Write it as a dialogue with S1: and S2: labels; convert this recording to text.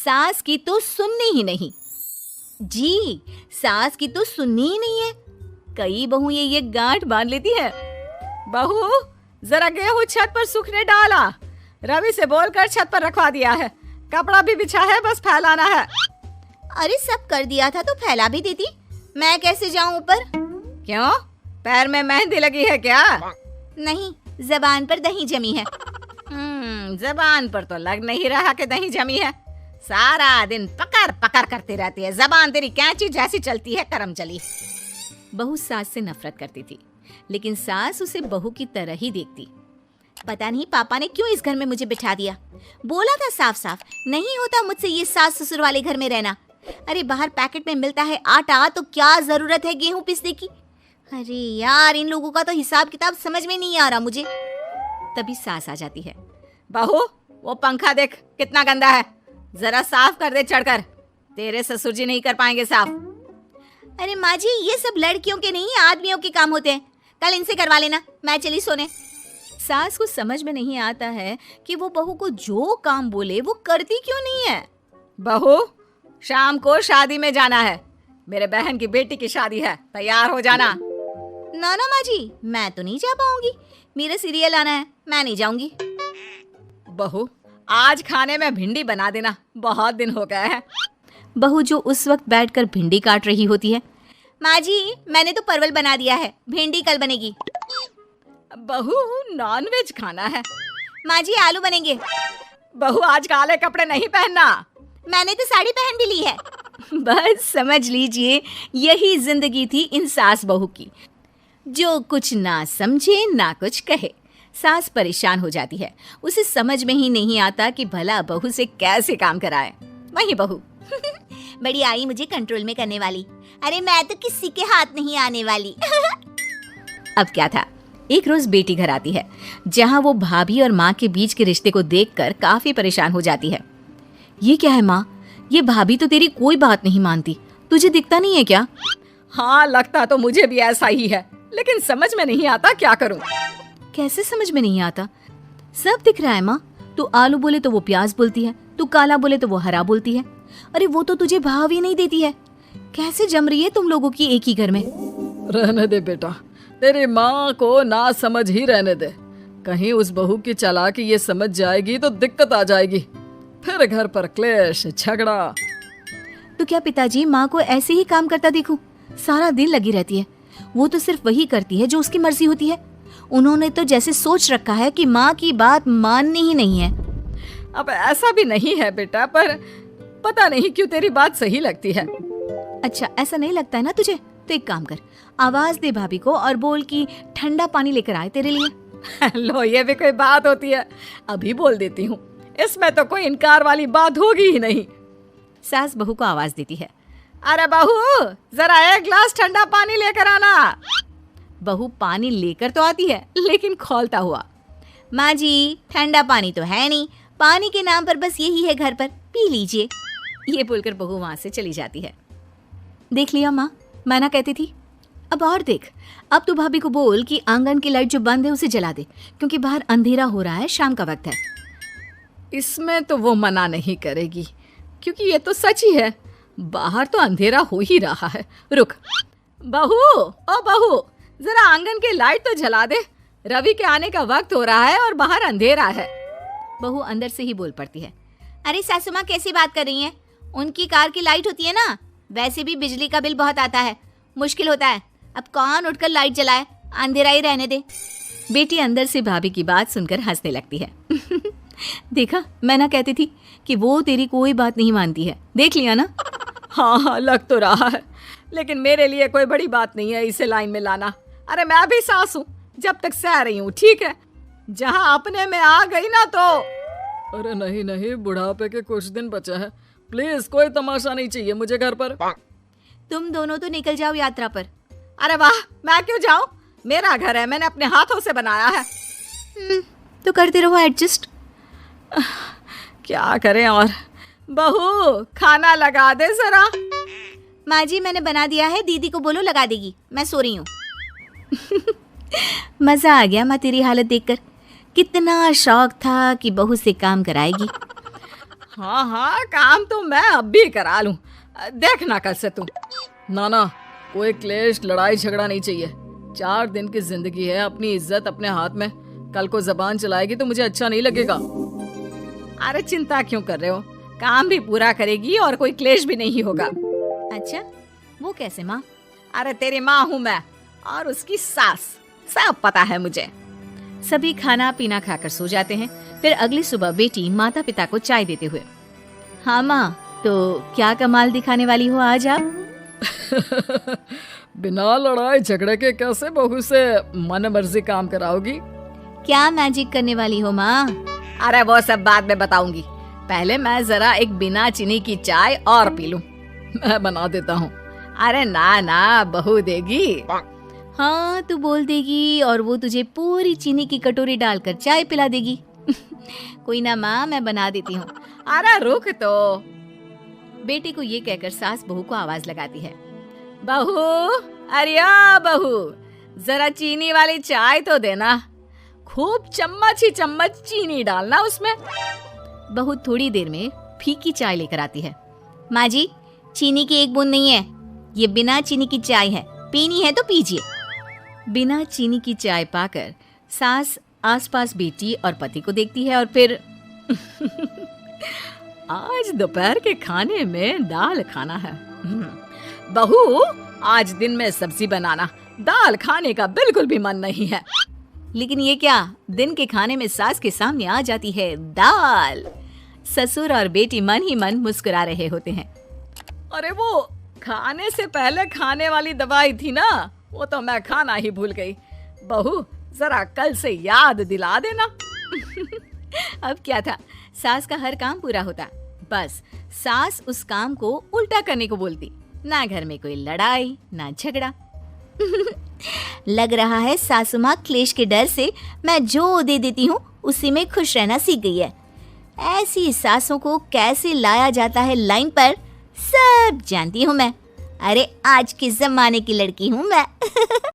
S1: सास की तो सुननी ही नहीं। जी, सास की तो सुननी ही नहीं है। कई बहू ये गांठ बांध लेती है।
S2: बहू, जरा गेहूं छत पर सूखने डाला। रवि से बोलकर छत पर रखवा दिया है। कपड़ा भी बिछा है, बस फैलाना है।
S1: अरे सब कर दिया था तो फैला भी देती। मैं कैसे जाऊं ऊपर?
S2: क्यों, पैर में मेहंदी लगी है क्या?
S1: नहीं, जबान पर दही जमी है।
S2: जबान पर तो लग नहीं रहा कि दही जमी है। सारा दिन पकड़ पकड़ करती रहती है। जबान तेरी कैंची जैसी चलती है, करम चली।
S1: बहू सास से नफरत करती थी, लेकिन सास उसे बहू की तरह ही देखती। पता नहीं पापा ने क्यों इस घर में मुझे बिठा दिया। बोला था साफ साफ, नहीं होता मुझसे ये सास ससुर वाले घर में रहना। अरे बाहर पैकेट में मिलता है आटा, तो क्या जरूरत है गेहूं पीसने की। अरे यार, इन लोगों का तो हिसाब किताब समझ में नहीं आ रहा मुझे। तभी सास आ जाती है।
S2: बहू, वो पंखा देख कितना गंदा है, जरा साफ कर दे चढ़कर। तेरे ससुर जी नहीं कर पाएंगे साफ।
S1: अरे माँ जी, ये सब लड़कियों के नहीं आदमियों के काम होते हैं। कल इनसे करवा लेना, मैं चली सोने। सास को समझ में नहीं आता है कि वो बहू को जो काम बोले वो करती क्यों नहीं है।
S2: बहू, शाम को शादी में जाना है। मेरे बहन की बेटी की शादी है, तैयार हो जाना।
S1: ना ना माँ जी, मैं तो नहीं जा पाऊंगी। मेरा सीरियल आना है, मैं नहीं जाऊंगी।
S2: बहू, आज खाने में भिंडी बना देना, बहुत दिन हो गए हैं।
S1: बहू जो उस वक्त बैठकर भिंडी काट रही होती है। माँ जी, मैंने तो परवल बना दिया है, भिंडी कल बनेगी।
S2: बहू, नॉनवेज खाना है।
S1: माँ जी, आलू बनेंगे।
S2: बहू, आज काले कपड़े नहीं पहनना।
S1: मैंने तो साड़ी पहन भी ली है। बस समझ लीजिए, यही जिंदगी थी इन सास बहू की, जो कुछ ना समझे ना कुछ कहे। सास परेशान हो जाती है, उसे समझ में ही नहीं आता कि भला बहू से कैसे काम कराए। वही बहू बड़ी आई मुझे कंट्रोल में करने वाली। अरे मैं तो किसी के हाथ नहीं आने वाली। अब क्या था, एक रोज बेटी घर आती है, जहाँ वो भाभी और माँ के बीच के रिश्ते को देखकर काफी परेशान हो जाती है। ये क्या है माँ, ये भाभी तो तेरी कोई बात नहीं मानती, तुझे दिखता नहीं है क्या?
S2: हाँ, लगता तो मुझे भी ऐसा ही है, लेकिन समझ में नहीं आता क्या करूं।
S1: कैसे समझ में नहीं आता? सब दिख रहा है माँ। तू आलू बोले तो वो प्याज बोलती है, तू काला बोले तो वो हरा बोलती है। अरे वो तो तुझे भाव ही नहीं देती है। कैसे जम रही है तुम लोगों की एक ही घर में?
S2: रहने दे बेटा, तेरी माँ को ना समझ ही रहने दे। कहीं उस बहू की चालाकी ये समझ जाएगी तो दिक्कत आ जाएगी, फिर घर पर क्लेश झगड़ा।
S1: तो क्या पिताजी माँ को ऐसे ही काम करता देखूं? सारा दिन लगी रहती है। वो तो सिर्फ वही करती है जो उसकी मर्जी होती है। उन्होंने तो जैसे सोच रखा है कि माँ की बात माननी ही नहीं है।
S2: अब ऐसा भी नहीं है बेटा, पर पता नहीं क्यों तेरी बात सही लगती है।
S1: अच्छा, ऐसा नहीं लगता है ना तुझे? तो एक काम कर, आवाज दे भाभी को और बोल कि ठंडा पानी लेकर आए तेरे लिए।
S2: लो, ये भी कोई बात होती है? अभी बोल देती हूँ, इसमें तो कोई इनकार वाली बात होगी ही नहीं।
S1: सास बहू को आवाज देती है।
S2: अरे बहू, जरा एक गिलास ठंडा पानी लेकर आना।
S1: बहू पानी लेकर तो आती है, लेकिन खौलता हुआ। माँ जी, ठंडा पानी तो है नहीं, पानी के नाम पर बस यही है घर पर, पी लीजिए। ये बोलकर बहू वहां से चली जाती है। देख लिया माँ, मैं ना कहती थी। अब और देख, अब तू भाभी को बोल कि आंगन की लाइट जो बंद है उसे जला दे, क्योंकि बाहर अंधेरा हो रहा है, शाम का वक्त है।
S2: इसमें तो वो मना नहीं करेगी, क्योंकि ये तो सच ही है, बाहर तो अंधेरा हो ही रहा है। रुक बहू, ओ बहू, जरा आंगन की लाइट तो जला दे। रवि के आने का वक्त हो रहा है और बाहर अंधेरा है।
S1: बहू अंदर से ही बोल पड़ती है। अरे सासू माँ, कैसी बात कर रही हैं? उनकी कार की लाइट होती है ना, वैसे भी बिजली का बिल बहुत आता है, मुश्किल होता है। अब कौन उठकर लाइट जलाए, अंधेरा ही रहने दे। बेटी अंदर से भाभी की बात सुनकर हंसने लगती है। देखा, मैं ना कहती थी कि वो तेरी कोई बात नहीं मानती है, देख लिया ना।
S2: हाँ हाँ, लग तो रहा है, लेकिन मेरे लिए कोई बड़ी बात नहीं है इसे लाइन में लाना। अरे मैं भी सास हूँ, जब तक सह रही हूँ, ठीक है। जहाँ अपने में आ गई ना तो। अरे नहीं नहीं, बुढ़ापे के कुछ दिन बचे हैं, प्लीज कोई तमाशा नहीं चाहिए मुझे घर पर।
S1: तुम दोनों तो निकल जाओ यात्रा पर।
S2: अरे वाह, मैं क्यों जाऊं? मेरा घर है, मैंने अपने हाथों से बनाया है।
S1: तो करते रहो एडजस्ट।
S2: क्या करें और। बहू, खाना लगा दे जरा।
S1: माँ जी, मैंने बना दिया है, दीदी को बोलो लगा देगी, मैं सो रही हूँ। मजा आ गया माँ तेरी हालत देखकर। कितना शौक था कि बहू से काम कराएगी।
S2: हाँ हाँ, काम तो मैं अब भी करा लूं, देखना कल से तू। ना, कोई क्लेश लड़ाई झगड़ा नहीं चाहिए। 4 दिन की जिंदगी है, अपनी इज्जत अपने हाथ में। कल को जबान चलाएगी तो मुझे अच्छा नहीं लगेगा। अरे चिंता क्यों कर रहे हो, काम भी पूरा करेगी और कोई क्लेश भी नहीं होगा।
S1: अच्छा, वो कैसे माँ?
S2: अरे तेरी माँ हूँ मैं और उसकी सास, सब पता है मुझे।
S1: सभी खाना पीना खाकर सो जाते हैं। फिर अगली सुबह बेटी माता पिता को चाय देते हुए, हाँ माँ, तो क्या कमाल दिखाने वाली हो आज आप?
S2: बिना लड़ाई झगड़े के कैसे बहू से मन मर्जी काम कराओगी?
S1: क्या मैजिक करने वाली हो माँ?
S2: अरे वो सब बाद में बताऊंगी, पहले मैं जरा एक बिना चीनी की चाय और पी लूं। मैं बना देता हूँ। अरे ना, बहू देगी।
S1: हाँ, तू बोल देगी और वो तुझे पूरी चीनी की कटोरी डालकर चाय पिला देगी। कोई ना माँ, मैं बना देती हूँ।
S2: अरे रुक तो।
S1: बेटी को ये कहकर सास बहू को आवाज लगाती है,
S2: बहू, अरे बहू, जरा चीनी वाली चाय तो देना। खूब चम्मच ही चम्मच चीनी डालना उसमें।
S1: बहू थोड़ी देर में फीकी चाय लेकर आती है। माँ जी, चीनी की एक बूंद नहीं है, ये बिना चीनी की चाय है, पीनी है तो पीजिए। बिना चीनी की चाय पाकर सास आसपास बेटी और पति को देखती है और फिर
S2: आज दोपहर के खाने में दाल खाना है। बहू, आज दिन में सब्जी बनाना, दाल खाने का बिल्कुल भी मन नहीं है।
S1: लेकिन ये क्या, दिन के खाने में सास के सामने आ जाती है दाल। ससुर और बेटी मन ही मन मुस्कुरा रहे होते हैं।
S2: अरे वो खाने से पहले खाने वाली दवाई थी ना, वो तो मैं खाना ही भूल गई। बहू, जरा कल से याद दिला देना।
S1: अब क्या था, सास का हर काम पूरा होता, बस सास उस काम को उल्टा करने को बोलती। ना घर में कोई लड़ाई, ना झगड़ा। लग रहा है सासू माँ क्लेश के डर से मैं जो दे देती हूँ उसी में खुश रहना सीख गई है। ऐसी सासों को कैसे लाया जाता है लाइन पर, सब जानती हूँ मैं। अरे आज के जमाने की लड़की हूँ मैं।